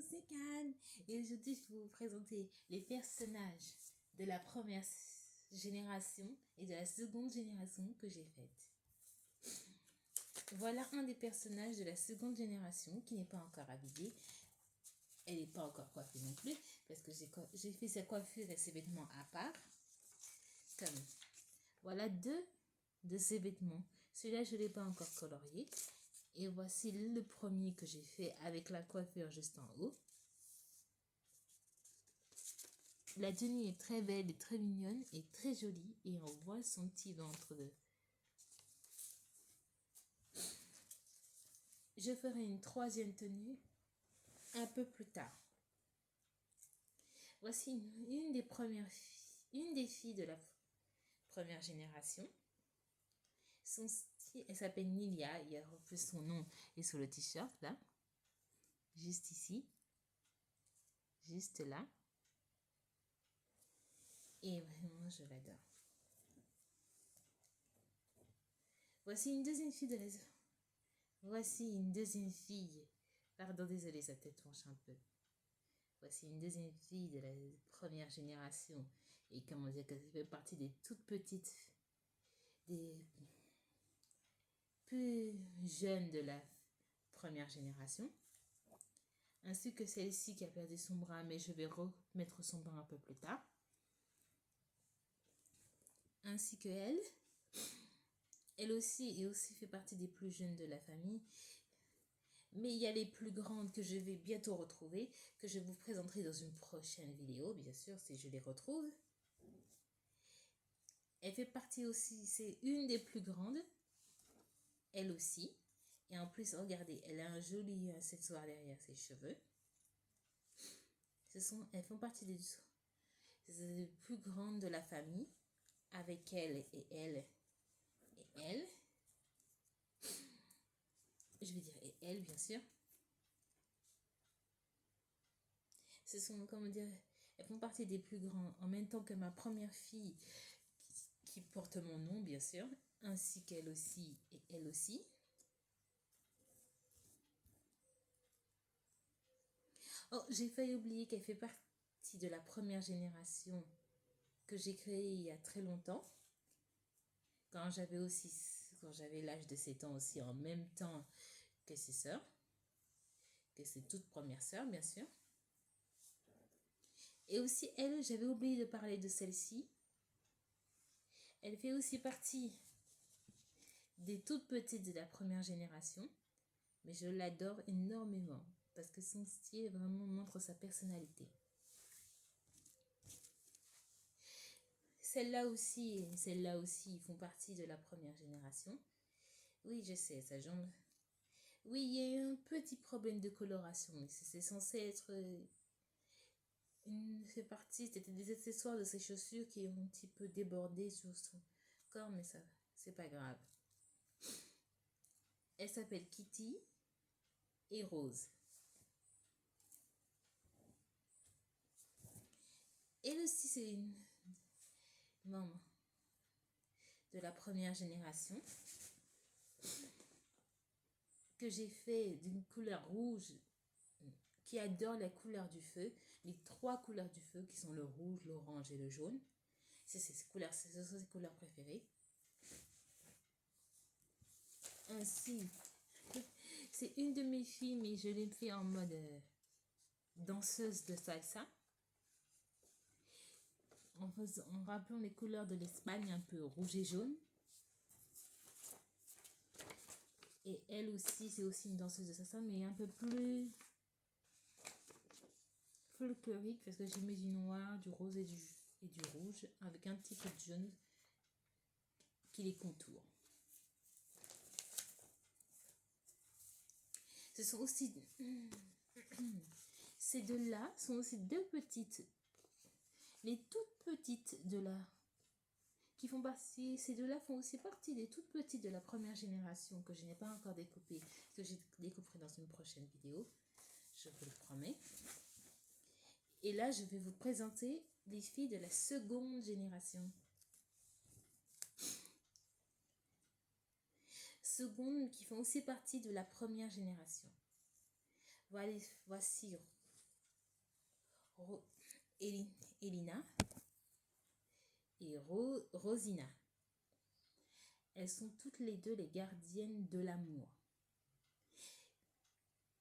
c'est Khan. Et aujourd'hui, je vais vous présenter les personnages de la première génération et de la seconde génération que j'ai faites. Voilà un des personnages de la seconde génération qui n'est pas encore habillé. Elle n'est pas encore coiffée non plus parce que j'ai fait sa coiffure et ses vêtements à part. Comme voilà deux de ses vêtements. Celui-là, je ne l'ai pas encore colorié. Et voici le premier que j'ai fait avec la coiffure juste en haut. La tenue est très belle et très mignonne et très jolie. Et on voit son petit ventre de... Je ferai une troisième tenue un peu plus tard. Voici une des filles de la première génération. Elle s'appelle Nilia. Il y a en plus son nom est sur le t-shirt là. Juste ici. Juste là. Et vraiment, je l'adore. Voici une deuxième fille de la... Voici une deuxième fille. Pardon, désolé, sa tête penche un peu. Voici une deuxième fille de la première génération. Et comment dire qu'elle fait partie des toutes petites, des plus jeunes de la première génération. Ainsi que celle-ci qui a perdu son bras, mais je vais remettre son bras un peu plus tard. Ainsi que elle. Elle aussi fait partie des plus jeunes de la famille. Mais il y a les plus grandes que je vais bientôt retrouver, que je vous présenterai dans une prochaine vidéo, bien sûr, si je les retrouve. Elle fait partie aussi, c'est une des plus grandes, elle aussi. Et en plus, regardez, elle a un joli accessoire derrière ses cheveux. Elles font partie des plus grandes de la famille, avec elle et elle et elle. Je vais dire et elle, bien sûr. Comment dire, elles font partie des plus grands, en même temps que ma première fille, qui porte mon nom, bien sûr, ainsi qu'elle aussi et elle aussi. Oh, j'ai failli oublier qu'elle fait partie de la première génération que j'ai créée il y a très longtemps, quand j'avais l'âge de 7 ans aussi, en même temps que ses sœurs, que ses toutes premières sœurs, bien sûr. Et aussi, elle, j'avais oublié de parler de celle-ci. Elle fait aussi partie des toutes petites de la première génération, mais je l'adore énormément parce que son style vraiment montre sa personnalité. Celle-là aussi, ils font partie de la première génération. Oui, je sais, sa jambe. Oui, il y a eu un petit problème de coloration, mais c'est censé être c'était des accessoires de ses chaussures qui ont un petit peu débordé sur son corps, mais ça, c'est pas grave. Elle s'appelle Kitty et Rose. Elle aussi, c'est une membre de la première génération que j'ai fait d'une couleur rouge, qui adore la couleur du feu, les trois couleurs du feu qui sont le rouge, l'orange et le jaune. Ce sont ses couleurs préférées. Ainsi, c'est une de mes filles, mais je l'ai fait en mode danseuse de salsa. En rappelant les couleurs de l'Espagne, un peu rouge et jaune. Et elle aussi, c'est aussi une danseuse de salsa, mais un peu plus folklorique, parce que j'ai mis du noir, du rose et du rouge, avec un petit peu de jaune qui les contourne. Ce sont aussi... Ces deux-là sont aussi deux petites. Les toutes petites de la... qui font partie... Ces deux-là font aussi partie des toutes petites de la première génération que je n'ai pas encore découpé, que j'ai découpé dans une prochaine vidéo. Je vous le promets. Et là, je vais vous présenter les filles de la seconde génération. Seconde qui font aussi partie de la première génération. Voici Ro- Elina et Rosina. Elles sont toutes les deux les gardiennes de l'amour.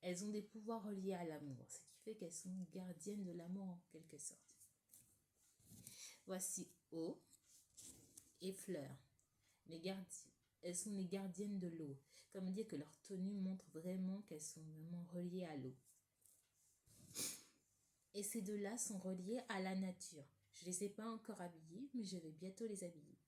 Elles ont des pouvoirs reliés à l'amour, ce qui fait qu'elles sont gardiennes de l'amour en quelque sorte. Voici eau et fleurs. Elles sont les gardiennes de l'eau. Comme dire que leur tenue montre vraiment qu'elles sont vraiment reliées à l'eau. Et ces deux-là sont reliés à la nature. Je ne les ai pas encore habillées, mais je vais bientôt les habiller.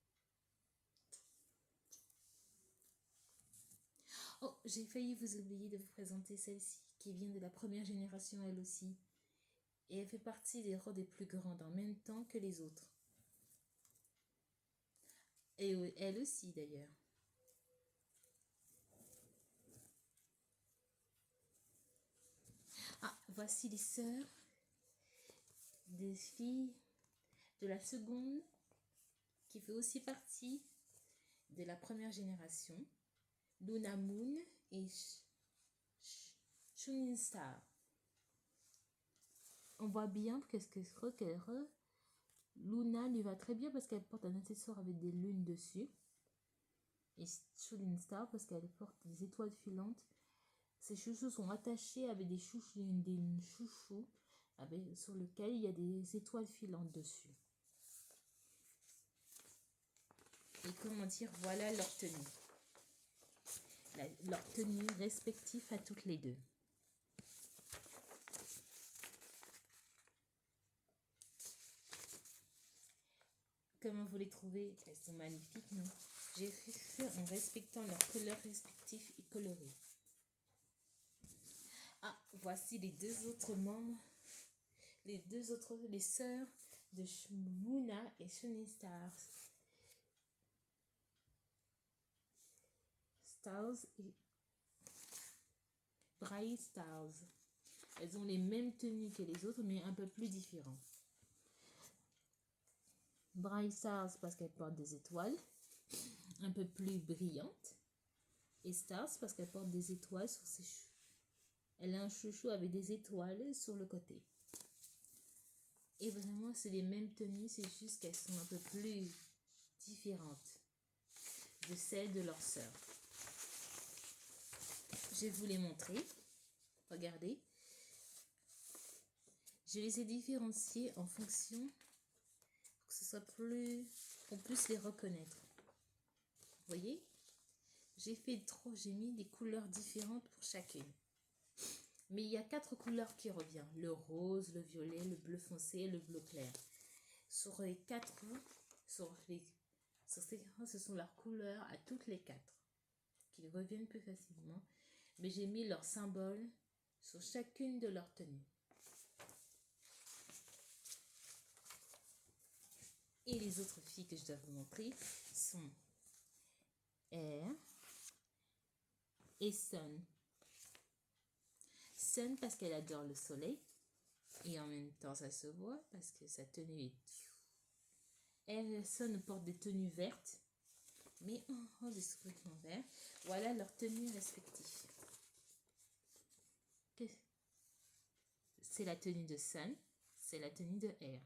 Oh, j'ai failli vous oublier de vous présenter celle-ci, qui vient de la première génération elle aussi. Et elle fait partie des rois des plus grandes en même temps que les autres. Et elle aussi d'ailleurs. Ah, voici les sœurs des filles de la seconde qui fait aussi partie de la première génération. Luna Moon et Shunin Star. On voit bien qu'est-ce que Luna lui va très bien parce qu'elle porte un accessoire avec des lunes dessus. Et Shunin Star parce qu'elle porte des étoiles filantes. Ses chouchous sont attachés avec des chouchous sur lequel il y a des étoiles filantes dessus. Et comment dire, voilà leur tenue. Leur tenue respective à toutes les deux. Comment vous les trouvez? Elles sont magnifiques, non? J'ai fait en respectant leurs couleurs respectives et colorées. Ah, voici les deux autres membres, les sœurs de Moona et Shooting Stars. Stars et Bright Stars. Elles ont les mêmes tenues que les autres, mais un peu plus différentes. Bright Stars parce qu'elle porte des étoiles un peu plus brillantes. Et Stars parce qu'elle porte des étoiles sur ses cheveux. Elle a un chouchou avec des étoiles sur le côté. Et vraiment, c'est les mêmes tenues, c'est juste qu'elles sont un peu plus différentes de celles de leurs sœurs. Je vais vous les montrer. Regardez. Je les ai différenciées en fonction pour que ce soit qu'on puisse les reconnaître. Vous voyez? J'ai mis des couleurs différentes pour chacune. Mais il y a 4 couleurs qui reviennent. Le rose, le violet, le bleu foncé et le bleu clair. Sur les 4, ce sont leurs couleurs à toutes les 4 qui reviennent plus facilement. Mais j'ai mis leurs symboles sur chacune de leurs tenues. Et les autres filles que je dois vous montrer sont Air et Sun. Sun parce qu'elle adore le soleil. Et en même temps, ça se voit parce que sa tenue est... Air Sun porte des tenues vertes. Mais des sous-vêtements verts. Voilà leurs tenues respectives. C'est la tenue de Sun. C'est la tenue de Air.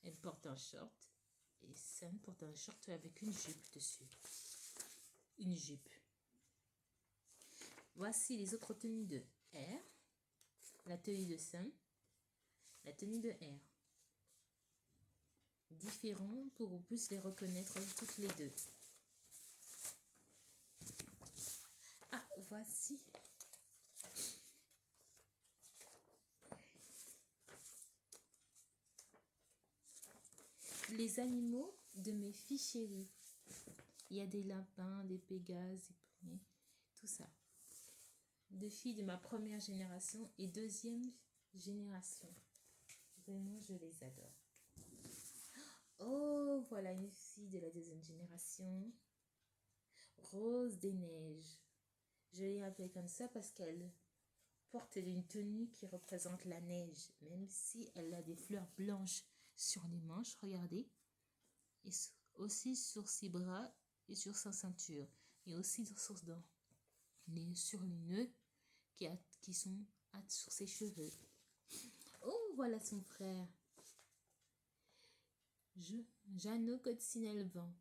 Elle porte un short. Et Sun porte un short avec une jupe dessus. Une jupe. Voici les autres tenues de Air. La tenue de Sun. La tenue de Air. Différents pour qu'on puisse les reconnaître toutes les deux. Ah, voici. Les animaux de mes filles chéries. Il y a des lapins, des pégases, des poneys, tout ça. 2 filles de ma première génération et deuxième génération. Vraiment, je les adore. Oh, voilà une fille de la deuxième génération. Rose des neiges. Je l'ai appelée comme ça parce qu'elle porte une tenue qui représente la neige, même si elle a des fleurs blanches sur les manches, regardez, et aussi sur ses bras et sur sa ceinture, et aussi sur les nœuds qui sont sur ses cheveux. Oh, voilà son frère. Jeannot Coccinelle vent.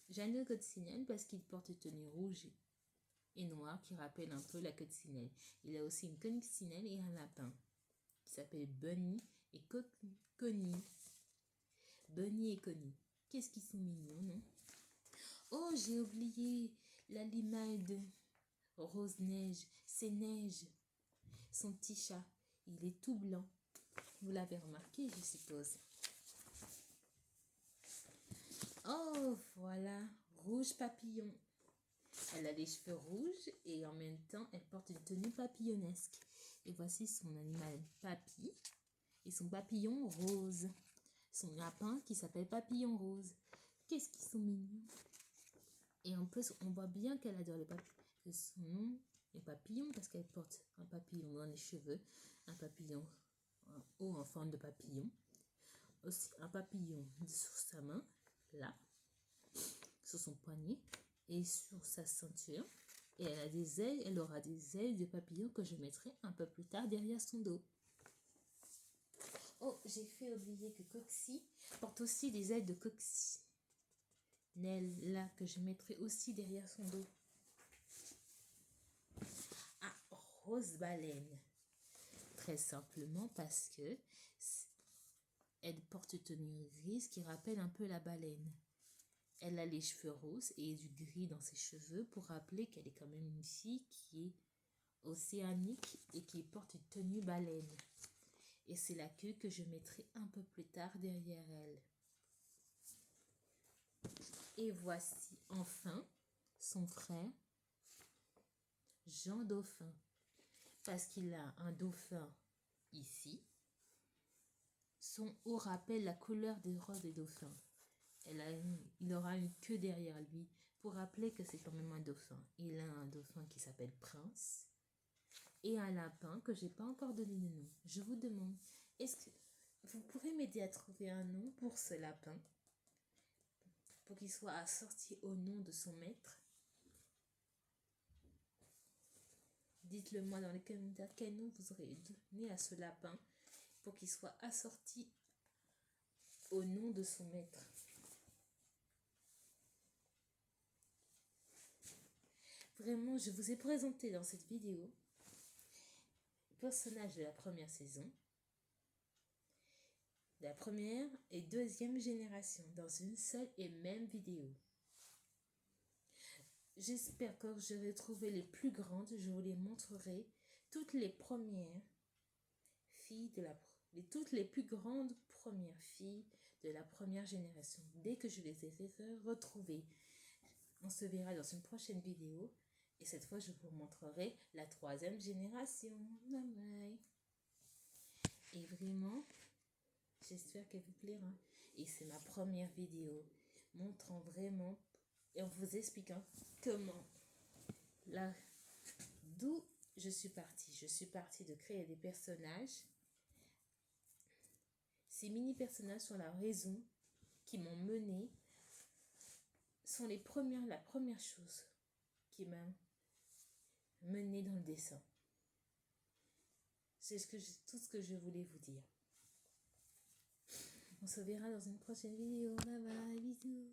Jeannot Coccinelle parce qu'il porte une tenue rouge et noire qui rappelle un peu la coccinelle. Il a aussi une coccinelle et un lapin qui s'appelle Bunny et Connie. Bunny et Connie. Qu'est-ce qu'ils sont mignons, non? Oh, j'ai oublié la limaille Rose Neige. C'est Neige. Son petit chat. Il est tout blanc. Vous l'avez remarqué, je suppose. Oh, voilà. Rouge Papillon. Elle a les cheveux rouges et en même temps, elle porte une tenue papillonnesque. Et voici son animal Papy et son papillon rose. Son lapin qui s'appelle Papillon Rose. Qu'est-ce qu'ils sont mignons. Et en plus, on voit bien qu'elle adore les papillons. Son nom est Papillon parce qu'elle porte un papillon dans les cheveux, un papillon haut en forme de papillon, aussi un papillon sur sa main, là, sur son poignet et sur sa ceinture. Et elle a des ailes, elle aura des ailes de papillon que je mettrai un peu plus tard derrière son dos. Oh, j'ai fait oublier que Coxy porte aussi des ailes de coccinelle là que je mettrai aussi derrière son dos. Ah, Rose Baleine. Très simplement parce que elle porte une tenue grise qui rappelle un peu la baleine. Elle a les cheveux roses et du gris dans ses cheveux pour rappeler qu'elle est quand même une fille qui est océanique et qui porte une tenue baleine. Et c'est la queue que je mettrai un peu plus tard derrière elle. Et voici enfin son frère, Jean Dauphin. Parce qu'il a un dauphin ici. Son haut rappelle la couleur des robes des dauphins. Il aura une queue derrière lui pour rappeler que c'est quand même un dauphin. Il a un dauphin qui s'appelle Prince et un lapin que j'ai pas encore donné de nom. Je vous demande, est-ce que vous pourrez m'aider à trouver un nom pour ce lapin pour qu'il soit assorti au nom de son maître? Dites-le moi dans les commentaires quel nom vous aurez donné à ce lapin pour qu'il soit assorti au nom de son maître. Vraiment, je vous ai présenté dans cette vidéo le personnage de la première saison, de la première et deuxième génération dans une seule et même vidéo. J'espère que j'aurai trouvé les plus grandes, je vous les montrerai, toutes les premières filles toutes les plus grandes premières filles de la première génération. Dès que je les ai retrouvées, on se verra dans une prochaine vidéo. Et cette fois, je vous montrerai la troisième génération. Bye bye. Et vraiment, j'espère qu'elle vous plaira. Et c'est ma première vidéo montrant vraiment et en vous expliquant comment, d'où je suis partie. Je suis partie de créer des personnages. Ces mini-personnages sont la raison qui m'ont menée, sont la première chose qui m'a menée dans le dessin. C'est tout ce que je voulais vous dire. On se verra dans une prochaine vidéo. Bye bye, bisous.